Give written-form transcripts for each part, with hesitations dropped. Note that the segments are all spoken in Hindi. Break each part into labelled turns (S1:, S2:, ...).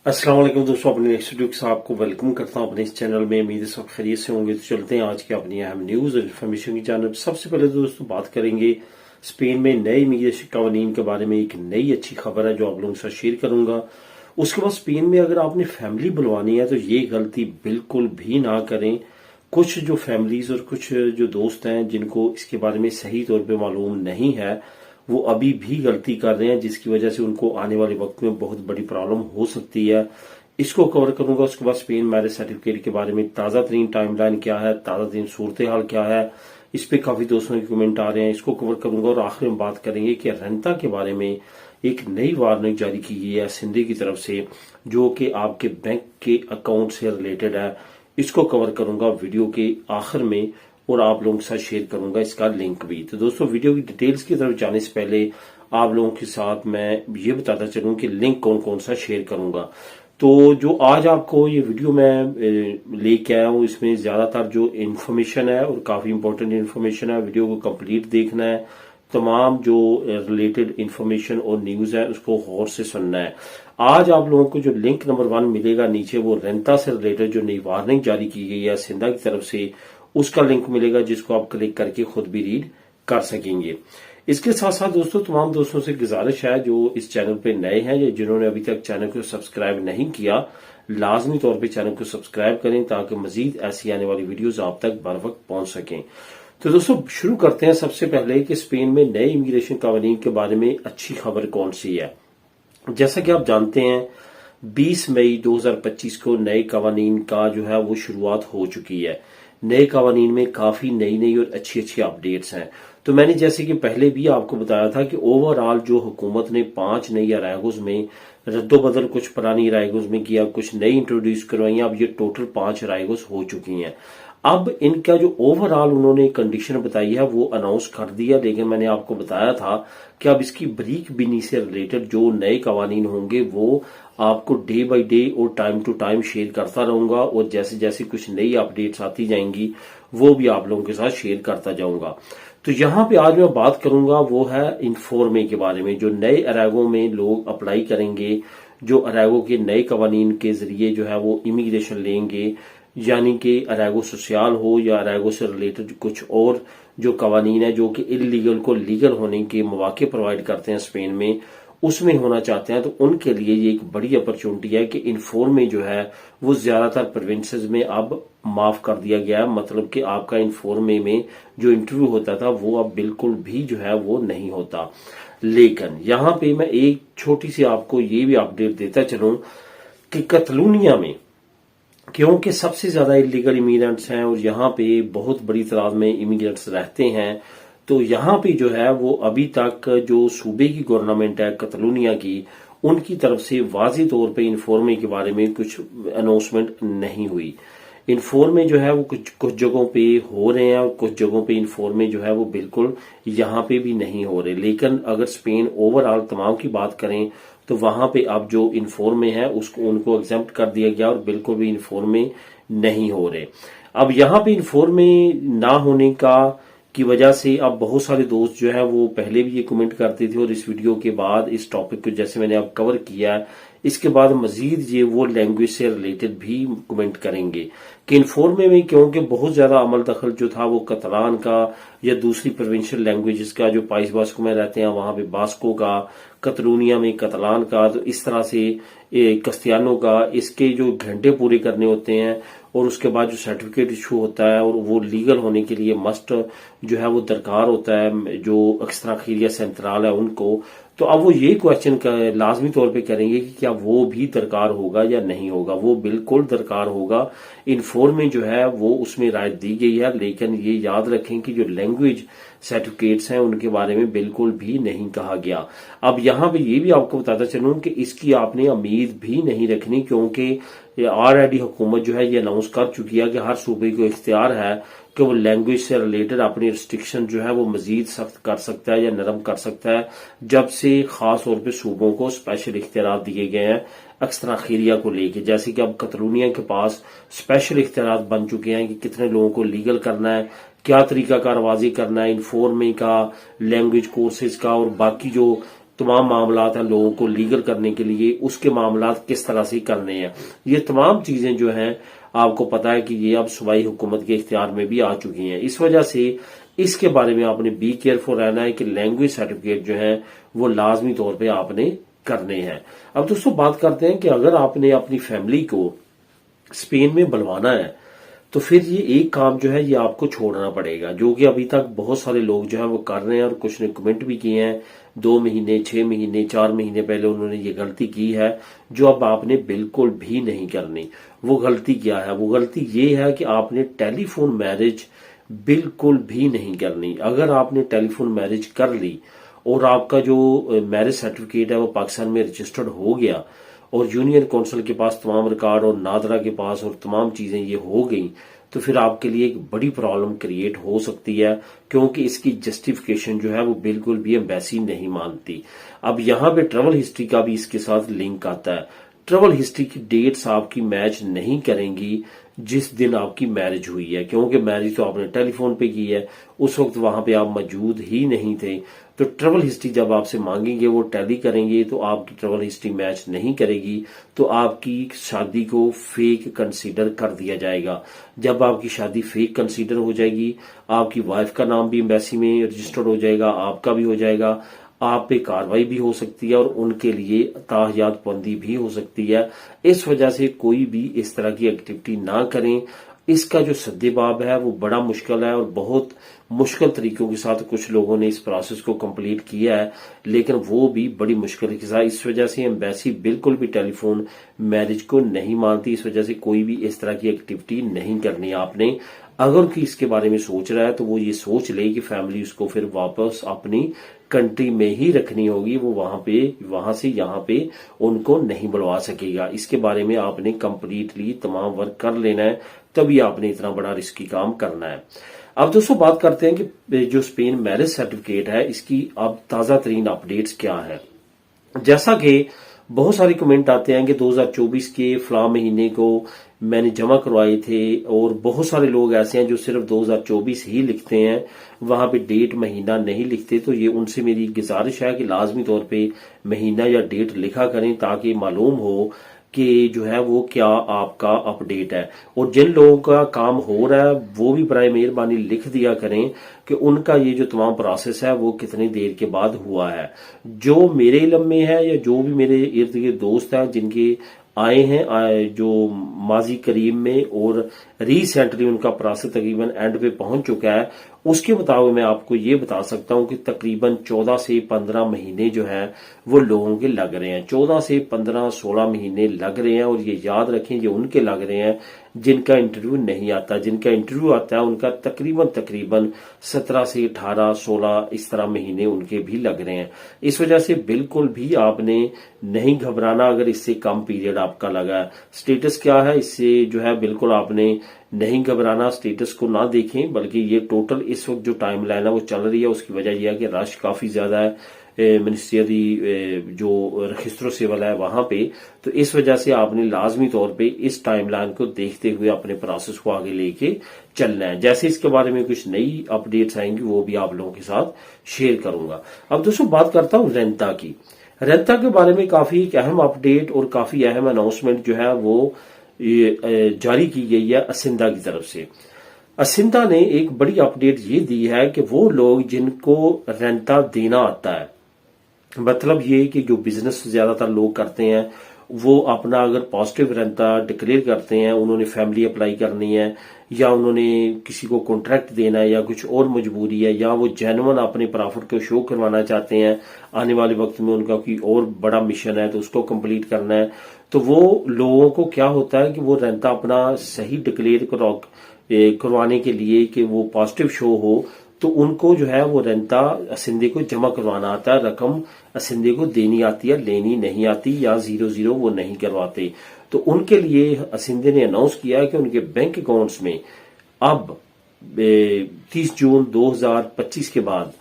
S1: अस्सलाम वालेकुम दोस्तों, अपने नेक्स्ट वीडियो के साथ आपको वेलकम करता हूं अपने इस चैनल में। उम्मीद है सब खैरियत से होंगे। तो चलते हैं आज की अपनी अहम न्यूज और इन्फॉर्मेशन की जानब। सबसे पहले तो दोस्तों बात करेंगे स्पेन में नए इमीग्रेशन कानून के बारे में। एक नई अच्छी खबर है जो आप लोगों के साथ शेयर करूंगा। उसके बाद स्पेन में अगर आपने फैमिली बुलवानी है तो ये गलती बिल्कुल भी ना करें। कुछ जो फैमिलीज और कुछ जो दोस्त हैं जिनको इसके बारे में सही तौर पे मालूम नहीं है, वो अभी भी गलती कर रहे हैं, जिसकी वजह से उनको आने वाले वक्त में बहुत बड़ी प्रॉब्लम हो सकती है। इसको कवर करूंगा। उसके बाद स्पेन मैरिज सर्टिफिकेट के बारे में ताज़ा तरीन टाइमलाइन क्या है, ताज़ा तरीन सूरत हाल क्या है, इस पे काफी दोस्तों के कमेंट आ रहे हैं, इसको कवर करूंगा। और आखिर में बात करेंगे कि रेंता के बारे में एक नई वार्निंग जारी की गई है सिंधी की तरफ से, जो कि आपके बैंक के अकाउंट से रिलेटेड है। इसको कवर करूंगा वीडियो के आखिर में और आप लोगों के साथ शेयर करूंगा इसका लिंक भी। तो दोस्तों वीडियो की डिटेल्स की तरफ जाने से पहले आप लोगों के साथ मैं ये बताता चलूं कि लिंक कौन कौन सा शेयर करूंगा। तो जो आज आपको ये वीडियो मैं लेके आया हूँ, इसमें ज्यादातर जो इन्फॉर्मेशन है और काफी इंपॉर्टेंट इन्फॉर्मेशन है, वीडियो को कंप्लीट देखना है। तमाम जो रिलेटेड इन्फॉर्मेशन और न्यूज है उसको गौर से सुनना है। आज आप लोगों को जो लिंक नंबर 1 मिलेगा नीचे, वो रेंता से रिलेटेड जो नई वार्निंग जारी की गई है सिंधा की तरफ से, उसका लिंक मिलेगा, जिसको आप क्लिक करके खुद भी रीड कर सकेंगे। इसके साथ साथ दोस्तों तमाम दोस्तों से गुजारिश है जो इस चैनल पे नए हैं या जिन्होंने अभी तक चैनल को सब्सक्राइब नहीं किया, लाजमी तौर पे चैनल को सब्सक्राइब करें ताकि मजीद ऐसी आने वाली वीडियोस आप तक बर वक्त पहुंच सकें। तो दोस्तों शुरू करते हैं सबसे पहले कि स्पेन में नए इमिग्रेशन कानून के बारे में अच्छी खबर कौन सी है। जैसा कि आप जानते हैं 20 मई 2025 को नए कानून का जो है वो शुरुआत हो चुकी है। नए कानून में काफी नई नई और अच्छी अच्छी अपडेट्स हैं। तो मैंने जैसे कि पहले भी आपको बताया था कि ओवरऑल जो हुकूमत ने 5 नई अराइगोज में रद्दोबदल कुछ पुरानी अराइगोज में किया, कुछ नई इंट्रोड्यूस करवाई। अब ये टोटल 5 अराइगोज हो चुकी हैं। अब इनका जो ओवरऑल उन्होंने कंडीशन बताई है वो अनाउंस कर दिया, लेकिन मैंने आपको बताया था कि अब इसकी बरीक बिनी से रिलेटेड जो नए कानून होंगे वो आपको डे बाय डे और टाइम टू टाइम शेयर करता रहूंगा, और जैसे जैसे कुछ नई अपडेट्स आती जाएंगी वो भी आप लोगों के साथ शेयर करता जाऊंगा। तो यहाँ पे आज मैं बात करूंगा वो है इन्फॉर्मे के बारे में। जो नए अराइगो में लोग अप्लाई करेंगे, जो अराइगो के नए कानून के जरिए जो है वो इमिग्रेशन लेंगे, यानी कि अराइगो सोशल हो या अराइगो से रिलेटेड कुछ और जो कानून है जो कि इलीगल को लीगल होने के मौके प्रोवाइड करते हैं स्पेन में, उसमें होना चाहते हैं, तो उनके लिए ये एक बड़ी अपॉर्चुनिटी है कि इन्फॉर्मे जो है वो ज्यादातर प्रोविंसेस में अब माफ कर दिया गया है। मतलब कि आपका इन्फॉर्मे में जो इंटरव्यू होता था वो अब बिल्कुल भी जो है वो नहीं होता। लेकिन यहाँ पे मैं एक छोटी सी आपको ये भी अपडेट देता चलूं कि कतलूनिया में, क्योंकि सबसे ज्यादा इलीगल इमिग्रेंट्स हैं और यहाँ पे बहुत बड़ी तादाद में इमिग्रेंट्स रहते हैं, तो यहाँ पे जो है वो अभी तक जो सूबे की गवर्नमेंट है कतलूनिया की, उनकी तरफ से वाजी तौर पे इन्फॉर्मे के बारे में कुछ अनाउंसमेंट नहीं हुई। इन्फॉर्मे जो है वो कुछ कुछ जगहों पे हो रहे हैं और कुछ जगहों पे इन्फॉर्मे जो है वो बिल्कुल यहाँ पे भी नहीं हो रहे। लेकिन अगर स्पेन ओवरऑल तमाम की बात करें तो वहां पे अब जो इन्फॉर्मे है उसको उनको एग्जेम्प्ट कर दिया गया और बिल्कुल भी इन्फॉर्मे नहीं हो रहे। अब यहाँ पे इन्फॉर्मे ना होने का की वजह से अब बहुत सारे दोस्त जो है वो पहले भी ये कमेंट करते थे, और इस वीडियो के बाद इस टॉपिक को जैसे मैंने अब कवर किया है, इसके बाद मजीद ये वो लैंग्वेज से रिलेटेड भी कमेंट करेंगे कि इन्फॉर्मे में क्योंकि बहुत ज्यादा अमल दखल जो था वो कतलान का या दूसरी प्रोविंशियल लैंग्वेजेस का, जो पाइस बास्को में रहते हैं वहां पे बास्को का, कतलूनिया में कतलान का, तो इस तरह से कस्तियानो का, इसके जो घंटे पूरे करने होते हैं और उसके बाद जो सर्टिफिकेट इशू होता है और वो लीगल होने के लिए मस्ट जो है वो दरकार होता है जो एक्स्ट्राखीरिया सेंट्रल है उनको। तो अब वो ये क्वेश्चन लाजमी तौर पे करेंगे कि क्या वो भी दरकार होगा या नहीं होगा। वो बिल्कुल दरकार होगा। इन्फॉर्मे जो है वो उसमें राय दी गई है, लेकिन ये याद रखें कि जो लैंग्वेज सर्टिफिकेट्स हैं उनके बारे में बिल्कुल भी नहीं कहा गया। अब यहाँ पे ये भी आपको बताता चलूं कि इसकी आपने उम्मीद भी नहीं रखनी, क्योंकि ऑलरेडी हुकूमत जो है ये अनाउंस कर चुकी है कि हर सूबे को इख्तियार है कि वो लैंग्वेज से रिलेटेड अपनी रिस्ट्रिक्शन जो है वो मजीद सख्त कर सकता है या नरम कर सकता है, जब से खास तौर पे सूबों को स्पेशल इख्तियार दिए गए हैं एक्स्ट्राखीरिया को लेके। जैसे कि अब कतलूनिया के पास स्पेशल इख्तियार बन चुके हैं कि कितने लोगों को लीगल करना है, क्या तरीका कारवाजी करना है, इन्फॉर्मे का, लैंग्वेज कोर्सेज का और बाकी जो तमाम मामलात हैं लोगों को लीगल करने के लिए, उसके मामलात किस तरह से करने हैं, ये तमाम चीजें जो हैं आपको पता है कि ये अब सूबाई हुकूमत के इख्तियार में भी आ चुकी हैं। इस वजह से इसके बारे में आपने बी केयरफुल रहना है कि लैंग्वेज सर्टिफिकेट जो है वो लाजमी तौर पर आपने करने हैं। अब दोस्तों बात करते हैं कि अगर आपने अपनी फैमिली को स्पेन में बुलवाना है तो फिर ये एक काम जो है ये आपको छोड़ना पड़ेगा, जो कि अभी तक बहुत सारे लोग जो है वो कर रहे हैं और कुछ ने कमेंट भी किए हैं। 2 महीने, 6 महीने, 4 महीने पहले उन्होंने ये गलती की है जो अब आपने बिल्कुल भी नहीं करनी। वो गलती क्या है? वो गलती ये है कि आपने टेलीफोन मैरिज बिल्कुल भी नहीं करनी। अगर आपने टेलीफोन मैरिज कर ली और आपका जो मैरिज सर्टिफिकेट है वो पाकिस्तान में रजिस्टर्ड हो गया और यूनियन काउंसिल के पास तमाम रिकॉर्ड और नादरा के पास और तमाम चीजें ये हो गई, तो फिर आपके लिए एक बड़ी प्रॉब्लम क्रिएट हो सकती है, क्योंकि इसकी जस्टिफिकेशन जो है वो बिल्कुल भी एम्बेसी नहीं मानती। अब यहाँ पे ट्रेवल हिस्ट्री का भी इसके साथ लिंक आता है। ट्रेवल हिस्ट्री की डेट्स आपकी मैच नहीं करेंगी जिस दिन आपकी मैरिज हुई है, क्योंकि मैरिज तो आपने टेलीफोन पे की है, उस वक्त वहां पे आप मौजूद ही नहीं थे। तो ट्रेवल हिस्ट्री जब आपसे मांगेंगे वो टैली करेंगे तो आपकी ट्रेवल हिस्ट्री मैच नहीं करेगी, तो आपकी शादी को फेक कंसीडर कर दिया जाएगा। जब आपकी शादी फेक कंसीडर हो जाएगी, आपकी वाइफ का नाम भी एम्बेसी में रजिस्टर्ड हो जाएगा, आपका भी हो जाएगा, आप पे कार्रवाई भी हो सकती है और उनके लिए ताहयात बंदी भी हो सकती है। इस वजह से कोई भी इस तरह की एक्टिविटी ना करें। इसका जो सद्देबाब है वो बड़ा मुश्किल है और बहुत मुश्किल तरीकों के साथ कुछ लोगों ने इस प्रोसेस को कंप्लीट किया है, लेकिन वो भी बड़ी मुश्किल के साथ। इस वजह से एम्बेसी बिल्कुल भी टेलीफोन मैरिज को नहीं मानती। इस वजह से कोई भी इस तरह की एक्टिविटी नहीं करनी आपने। अगर कोई इसके बारे में सोच रहा है तो वो ये सोच ले कि फैमिली उसको फिर वापस अपनी कंट्री में ही रखनी होगी, वो वहां से यहाँ पे उनको नहीं बुलवा सकेगा। इसके बारे में आपने कंप्लीटली तमाम वर्क कर लेना है, तभी आपने इतना बड़ा रिस्की काम करना है। अब दोस्तों बात करते हैं कि जो स्पेन मैरिज सर्टिफिकेट है इसकी अब ताजा तरीन अपडेट्स क्या है। जैसा कि बहुत सारे कमेंट आते हैं कि 2024 के फला महीने को मैंने जमा करवाए थे, और बहुत सारे लोग ऐसे हैं जो सिर्फ 2024 ही लिखते हैं, वहां पे डेट महीना नहीं लिखते। तो ये उनसे मेरी गुजारिश है कि लाजमी तौर पे महीना या डेट लिखा करें ताकि मालूम हो कि जो है वो क्या आपका अपडेट है। और जिन लोगों का काम हो रहा है वो भी बराए मेहरबानी लिख दिया करें कि उनका ये जो तमाम प्रोसेस है वो कितनी देर के बाद हुआ है। जो मेरे इल्म में है या जो भी मेरे इर्द गिर्द दोस्त हैं जिनके आए हैं जो माजी करीम में और रिसेंटली उनका प्रोसेस तकरीबन एंड पे पहुंच चुका है, उसके मुताबिक मैं आपको ये बता सकता हूं कि तकरीबन 14 से 15 महीने जो है वो लोगों के लग रहे हैं। 14 से 15, 16 महीने लग रहे हैं। और ये याद रखें ये उनके लग रहे हैं जिनका इंटरव्यू नहीं आता। जिनका इंटरव्यू आता है उनका तकरीबन 17 से 18, 16 इस तरह महीने उनके भी लग रहे हैं। इस वजह से बिल्कुल भी आपने नहीं घबराना अगर इससे कम पीरियड आपका लगा है। स्टेटस क्या है इससे जो है बिल्कुल आपने नहीं घबराना। स्टेटस को ना देखें, बल्कि ये टोटल इस वक्त जो टाइम लाइन है वो चल रही है, उसकी वजह यह है कि रश काफी ज्यादा है मिनिस्ट्री जो रजिस्टर सिविल है वहां पे। तो इस वजह से आपने लाजमी तौर पे इस टाइम लाइन को देखते हुए अपने प्रोसेस को आगे लेके चलना है। जैसे इसके बारे में कुछ नई अपडेट्स आएंगी वो भी आप लोगों के साथ शेयर करूंगा। अब दोस्तों बात करता हूं रेंता की। रेंता के बारे में काफी एक अहम अपडेट और काफी अहम अनाउंसमेंट जो है वो जारी की गई है असिंदा की तरफ से। असिंदा ने एक बड़ी अपडेट ये दी है कि वो लोग जिनको रेंता देना आता है, मतलब ये कि जो बिजनेस ज्यादातर लोग करते हैं वो अपना अगर पॉजिटिव रेंता डिक्लेयर करते हैं, उन्होंने फैमिली अप्लाई करनी है या उन्होंने किसी को कॉन्ट्रैक्ट देना है या कुछ और मजबूरी है, या वो जेन्युइन अपने प्रॉफिट को शो करवाना चाहते हैं, आने वाले वक्त में उनका कोई और बड़ा मिशन है तो उसको कंप्लीट करना है, तो वो लोगों को क्या होता है कि वो रेंता अपना सही डिक्लेयर करवाने के लिए कि वो पॉजिटिव शो हो, तो उनको जो है वो रेंता असिंदे को जमा करवाना आता है। रकम असिंदे को देनी आती है, लेनी नहीं आती, या 0-0 वो नहीं करवाते। तो उनके लिए असिंदे ने अनाउंस किया है कि उनके बैंक अकाउंट्स में अब 30 जून 2025 के बाद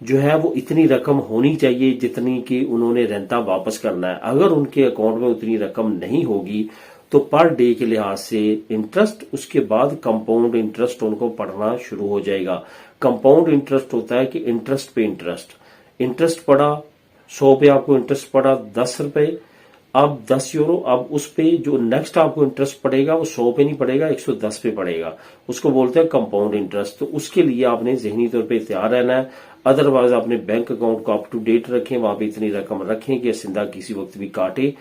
S1: जो है वो इतनी रकम होनी चाहिए जितनी कि उन्होंने रेंता वापस करना है। अगर उनके अकाउंट में उतनी रकम नहीं होगी तो पर डे के लिहाज से इंटरेस्ट, उसके बाद कंपाउंड इंटरेस्ट उनको पढ़ना शुरू हो जाएगा। कंपाउंड इंटरेस्ट होता है कि इंटरेस्ट पे इंटरेस्ट, इंटरेस्ट पड़ा 100 पे आपको इंटरेस्ट पड़ा 10 रुपए, अब 10 यूरो। अब उस पे जो नेक्स्ट आपको इंटरेस्ट पड़ेगा वो 100 पे नहीं पड़ेगा, 110 पे पड़ेगा। उसको बोलते हैं कंपाउंड इंटरेस्ट। तो उसके लिए आपने जहनी तौर पे तैयार रहना है। अदरवाइज अपने बैंक अकाउंट को अप टू डेट रखें, वहां पे इतनी रकम रखें कि सिंधा किसी वक्त भी काटे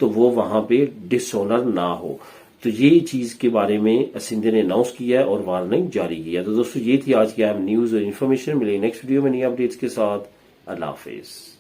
S1: तो वो वहां पे डिसऑनर ना हो। तो ये चीज के बारे में सिंधे ने अनाउंस किया है और वार्निंग जारी किया। तो दोस्तों ये थी आज की अहम न्यूज और इन्फॉर्मेशन। मिलेंगे नेक्स्ट वीडियो में नई अपडेट्स के साथ। अल्लाह हाफिज।